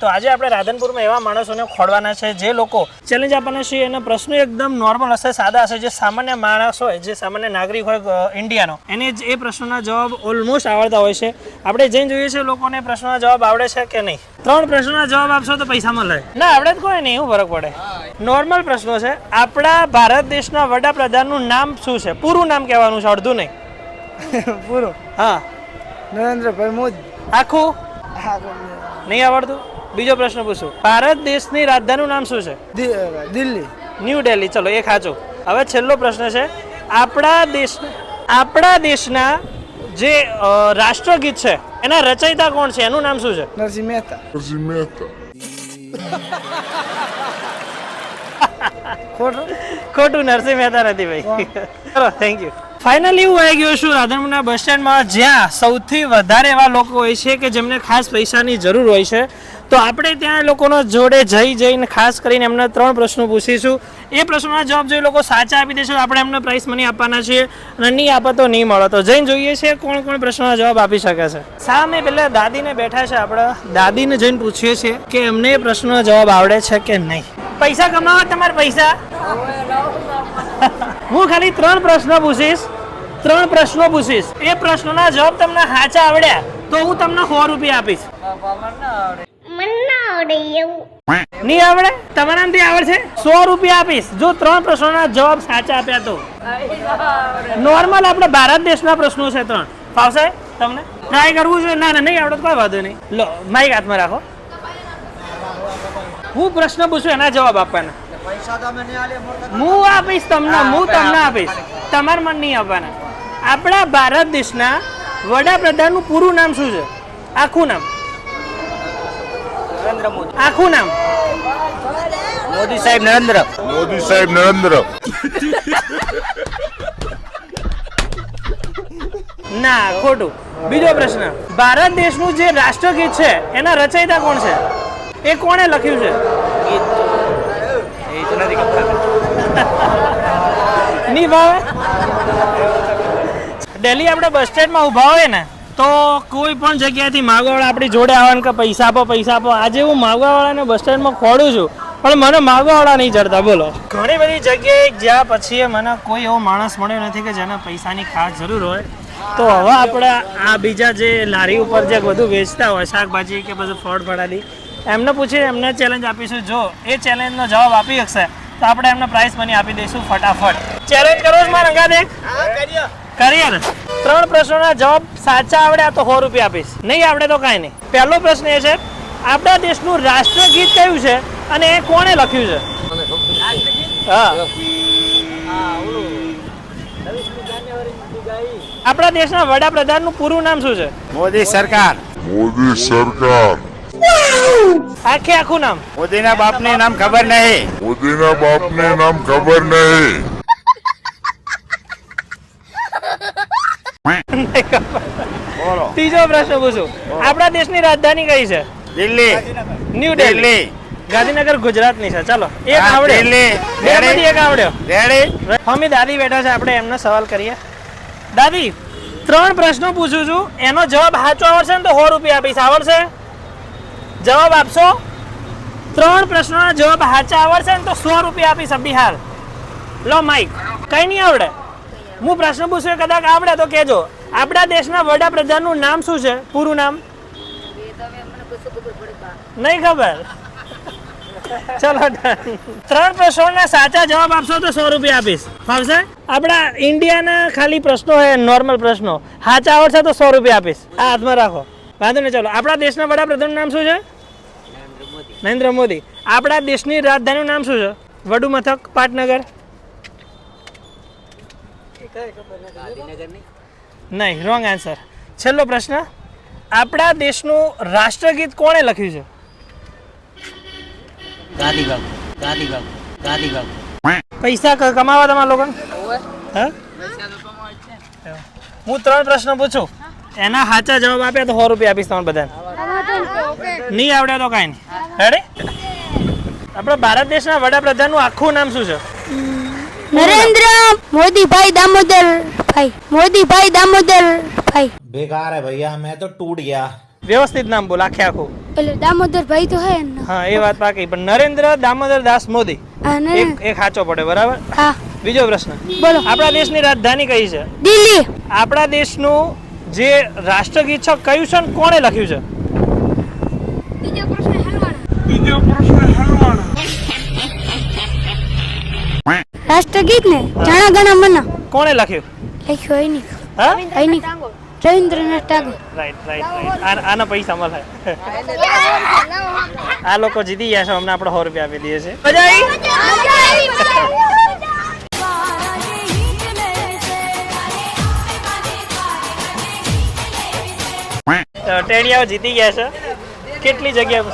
તો આજે આપણે રાધનપુરમાં એવા માણસોને ખોડવાના છે જે લોકો ચેલેન્જ આપવાના છે એના પ્રશ્નો એકદમ નોર્મલ હશે, સાદા હશે, જે સામાન્ય માણસ હોય, જે સામાન્ય નાગરિક હોય ઇન્ડિયાનો, એને જ એ પ્રશ્નોના જવાબ ઓલમોસ્ટ આવડતા હોય છે. આપણે જઈને જોઈએ છે લોકોને પ્રશ્નોના જવાબ આવડે છે કે નહીં. 3 પ્રશ્નોના જવાબ આપશો તો પૈસા મળે, ના આવડે તો કોઈ નહીં, એવું ફરક પડે. નોર્મલ પ્રશ્નો છે. આપણા ભારત દેશના વડાપ્રધાનનું નામ શું છે? પૂરું નામ કહેવાનું છે, અડધું નહીં. પૂરું? હા. નરેન્દ્રભાઈ મોદી. આખું નહીં આવડતું? બીજો પ્રશ્ન પૂછું. ભારત દેશની રાજધાનીનું નામ શું છે? દિલ્હી. ન્યૂ દિલ્હી. ચલો એ સાચું. હવે છેલ્લો પ્રશ્ન છે. આપણા દેશના જે રાષ્ટ્રગીત છે એના રચયિતા કોણ છે? એનું નામ શું છે? નરસિંહ મહેતા. ખોટું, નરસિંહ મહેતા નથી ભાઈ. ચલો થેન્ક યુ. ફાઇનલી હું આવી ગયો છું રાધનપુરના બસ સ્ટેન્ડમાં, જ્યાં સૌથી વધારે એવા લોકો હોય છે કે જેમને ખાસ પૈસાની જરૂર હોય છે. તો આપણે ત્યાં લોકોનો જોડે જઈને ખાસ કરીને એમને 3 પ્રશ્નો પૂછીશું. એ પ્રશ્નોના જવાબ જો એ લોકો સાચા આપી દેશે તો આપણે એમને પ્રાઇઝ મની આપવાના છીએ, અને નહીં આપે તો નહીં મળે. તો જઈને જોઈએ છે કોણ કોણ પ્રશ્નોના જવાબ આપી શકે છે. સામે પહેલાં દાદીને બેઠા છે, આપણે દાદીને જઈને પૂછીએ છીએ કે એમને એ પ્રશ્નોના જવાબ આવડે છે કે નહીં. પૈસા કમાવા તમારે પૈસા? હું ખાલી 3 પ્રશ્નો પૂછીશ. એ પ્રશ્નોના જવાબ તમને સાચા આવડ્યા તો હું તમને 100 રૂપિયા આપીશ. નહીં આવડે? તમારાથી આવડશે? 100 રૂપિયા આપીશ જો 3 પ્રશ્નોના જવાબ સાચા આપ્યા તો. નોર્મલ આપણે ભારત દેશના પ્રશ્નો છે 3. ફાવશે તમને? ટ્રાય કરવું જોઈએ? ના નહીં આવડે કોઈ વાંધો નહીં. લો માઈક હાથમાં રાખો. હું પ્રશ્ન પૂછું એના જવાબ આપવાના. હું આપીશ તમને, આપીશ. તમારે મને નહીં આપવાના. આપણા ભારત દેશના વડાપ્રધાનનું પૂરું નામ શું છે? આખું નામ. આખું નામ. મોદી સાહેબ નરેન્દ્ર. ના ખોટું. બીજો પ્રશ્ન. ભારત દેશનું જે રાષ્ટ્રગીત છે એના રચયિતા કોણ છે? એ કોણે લખ્યું છે? નહીં ભાવે? દિલ્હી આપણે બસ સ્ટેન્ડમાં ઊભા હોય ને તો કોઈ પણ જગ્યાએથી માગવાવાળા આપણી જોડે આવે કે પૈસા આપો. આજે હું માગવાવાળાને બસ સ્ટેન્ડમાં ખોડું છું પણ મને માગવાવાળા નહીં ચડતા. બોલો. ઘણી બધી જગ્યાએ જ્યાં પછી મને કોઈ એવો માણસ મળ્યો નથી કે જેને પૈસાની ખાસ જરૂર હોય. તો હવે આપણે આ બીજા જે લારી ઉપર જે બધું વેચતા હોય, શાકભાજી કે બધું ફળ ફળાદી, એમને પૂછીને એમને ચેલેન્જ આપીશું. જો એ ચેલેન્જનો જવાબ આપી શકશે તો આપણે એમને પ્રાઇઝ મની આપી દઈશું ફટાફટ. ચેલેન્જ કરો છો મારા અંગાતે? કરીએ ને. 3 પ્રશ્નોના જવાબ સાચા આવડ્યા તો 100 રૂપિયા આપીશ, નહીં આવડે તો કાંઈ નહીં. પહેલો પ્રશ્ન એ છે, આપણા દેશનું રાષ્ટ્રગીત કયું છે અને એ કોણે લખ્યું છે? હા. આપણા દેશના વડાપ્રધાનનું પૂરું નામ શું છે? મોદી સરકાર. આખું નામ. મોદીના બાપને નામ ખબર નહીં. ત્રીજો પ્રશ્ન પૂછું. આપણા દેશની રાજધાની કઈ છે? દિલ્હી. ન્યૂ દિલ્હી. ગાંધીનગર ગુજરાતની છે. ચાલો એક આવડ્યો. મમ્મી દાદી બેઠા છે, આપણે એમને સવાલ કરીએ. દાદી 3 પ્રશ્નો પૂછું છું, એનો જવાબ સાચો આવડશે ને તો 100 રૂપિયા આપીશ. આવડશે? જવાબ આપશો? 3 પ્રશ્નોના જવાબ સાચા આવડશે ને તો 100 રૂપિયા આપીશ. અભી હાલ લો માઈક. કઈ નહીં આવડે? હું પ્રશ્ન પૂછું, કદાચ આવડે તો કહેજો. આપણા દેશના વડાપ્રધાનનું નામ શું છે? પૂરું નામ નહીં ખબર? ચલો 3 પ્રશ્નોના સાચા જવાબ આપશો તો 100 રૂપિયા આપીશ. ફાવશે? આપણા ઇન્ડિયાના ખાલી પ્રશ્નો હોય, નોર્મલ પ્રશ્નો. સાચા આવડશે તો 100 રૂપિયા આપીશ. આ હાથમાં રાખો, વાંધો નહીં. ચલો આપણા દેશના વડાપ્રધાનનું નામ શું છે? નરેન્દ્ર મોદી. આપણા દેશની રાજધાનીનું નામ શું છે? વડુ મથક, પાટનગર? નહીં, રોંગ આન્સર. છેલ્લો પ્રશ્ન. આપણા દેશનું રાષ્ટ્રગીત કોણે લખ્યું છે? પૈસા કમાવા તમારા લોકો? હું 3 પ્રશ્ન પૂછું, એના સાચા જવાબ આપ્યા તો 100 રૂપિયા આપીશ તમારે બધાને. નહીં આવડે તો કાંઈ નહીં. રેડી? આપણા ભારત દેશના વડાપ્રધાનનું આખું નામ શું છે? नरेंद्र मोदी भाई दामोदर भाई। बेकार है भैया, मैं तो टूट गया। व्यवस्थित नाम बोल आखे आखो। એટલે દામોદર ભાઈ તો હે ને હા એ વાત પાકી, પણ નરેન્દ્ર દામોદર દાસ મોદી એક સાચો પડે, બરાબર. હા બીજો પ્રશ્ન, બોલો. આપણા દેશની રાજધાની કઈ છે? દિલ્હી. આપણા દેશનું જે રાષ્ટ્રગીત છે કયું છે ને કોણે લખ્યું છે? રાષ્ટ્રગીત ને જાણા ગણા મના કોણે લખ્યું? લખ્યો હોય નહીં. હા અહીં રવિન્દ્રનાથ ટાગોર. રાઈટ. આના પૈસા મળે. આ લોકો જીતી ગયા છે, અમને આપણે 100 રૂપિયા આપી દઈએ છીએ. મજા આવી? ટેડિયાઓ જીતી ગયા છે. કેટલી જગ્યા